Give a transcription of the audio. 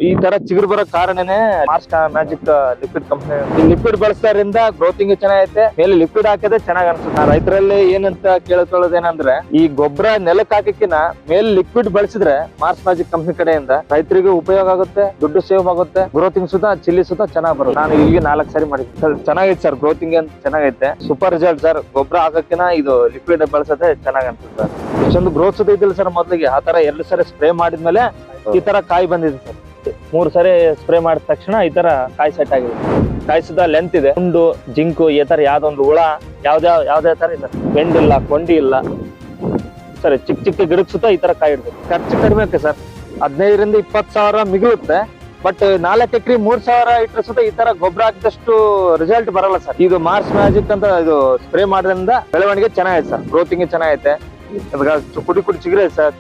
ಈ ತರ ಚಿಗುರು ಬರೋ ಕಾರಣನೇ ಮಾರ್ಸ್ ಮ್ಯಾಜಿಕ್ ಲಿಕ್ವಿಡ್ ಕಂಪನಿ. ಈ ಲಿಕ್ವಿಡ್ ಬಳಸೋದ್ರಿಂದ ಗ್ರೋತಿಂಗ್ ಚೆನ್ನಾಗೈತೆ, ಮೇಲೆ ಲಿಕ್ವಿಡ್ ಹಾಕಿದ್ರೆ ಚೆನ್ನಾಗ್ ಅನ್ಸುತ್ತೆ. ರೈತರಲ್ಲಿ ಏನಂತ ಕೇಳ್ಕೊಳ್ಳೋದೇನಂದ್ರೆ, ಈ ಗೊಬ್ಬರ ನೆಲಕ್ಕೆ ಹಾಕಕ್ಕಿನ ಮೇಲೆ ಲಿಕ್ವಿಡ್ ಬಳಸಿದ್ರೆ ಮಾರ್ಸ್ ಮ್ಯಾಜಿಕ್ ಕಂಪನಿ ಕಡೆಯಿಂದ ರೈತರಿಗೆ ಉಪಯೋಗ ಆಗುತ್ತೆ, ದುಡ್ಡು ಸೇವ್ ಆಗುತ್ತೆ, ಗ್ರೋತಿಂಗ್ ಸುತ್ತ ಚಿಲ್ಲಿ ಸುತ್ತ ಚೆನ್ನಾಗ್ ಬರುತ್ತೆ. ನಾನು ಇಲ್ಲಿಗೆ 4 ಸಾರಿ ಮಾಡಿದ್ದೀನಿ. ಚೆನ್ನಾಗೈತೆ ಸರ್, ಗ್ರೋತಿಂಗ್ ಅಂತ ಚೆನ್ನಾಗೈತೆ, ಸೂಪರ್ ರಿಸಲ್ಟ್ ಸರ್. ಗೊಬ್ಬರ ಹಾಕಕ್ಕಿನ ಇದು ಲಿಕ್ವಿಡ್ ಬಳಸೋದೇ ಚೆನ್ನಾಗ್ ಅನ್ಸುತ್ತೆ ಸರ್. ಇಷ್ಟೊಂದು ಗ್ರೋತ್ ಸುತ್ತ ಇದ್ದಿಲ್ಲ ಸರ್ ಮೊದ್ಲಿಗೆ. ಆ ತರ 2 ಸಾರಿ ಸ್ಪ್ರೇ ಮಾಡಿದ್ಮೇಲೆ ಈ ತರ ಕಾಯಿ ಬಂದಿದೆ ಸರ್. 3 ಸಾರಿ ಸ್ಪ್ರೇ ಮಾಡಿದ ತಕ್ಷಣ ಈ ತರ ಕಾಯಿ ಸೆಟ್ ಆಗಿದೆ. ಕಾಯಿ ಸುತ್ತ ಲೆಂತ್ ಇದೆ, ಹುಂಡು ಜಿಂಕು ಈ ತರ ಯಾವ್ದೊಂದು ಹುಳ ಯಾವ್ದೇ ತರ ಇಲ್ಲ, ಬೆಂಡಿಲ್ಲ, ಕೊಂಡಿ ಇಲ್ಲ ಸರ್. ಚಿಕ್ಕ ಗಿಡಕ್ ಸುತ್ತ ಈ ತರ ಕಾಯಿ ಇಡ್ಬೇಕು. ಖರ್ಚು ಕಡಿಮೆ ಸರ್, 15 ರಿಂದ 20 ಸಾವಿರ ಮಿಗುಳುತ್ತೆ. ಬಟ್ 4 ಎಕರೆ 3 ಸಾವಿರ ಇಟ್ಟರೆ ಸುತ್ತ ಈ ತರ ಗೊಬ್ಬರ ಹಾಕಿದಷ್ಟು ರಿಸಲ್ಟ್ ಬರಲ್ಲ ಸರ್. ಇದು ಮಾರ್ಸ್ ಮ್ಯಾಜಿಕ್ ಅಂತ ಇದು ಸ್ಪ್ರೇ ಮಾಡೋದ್ರಿಂದ ಬೆಳವಣಿಗೆ ಚೆನ್ನಾಗೈತೆ ಸರ್, ಗ್ರೋತಿಂಗ್ ಚೆನ್ನಾಗೈತೆ, ಕುಡಿ ಚಿಗುರೈತೆ ಸರ್.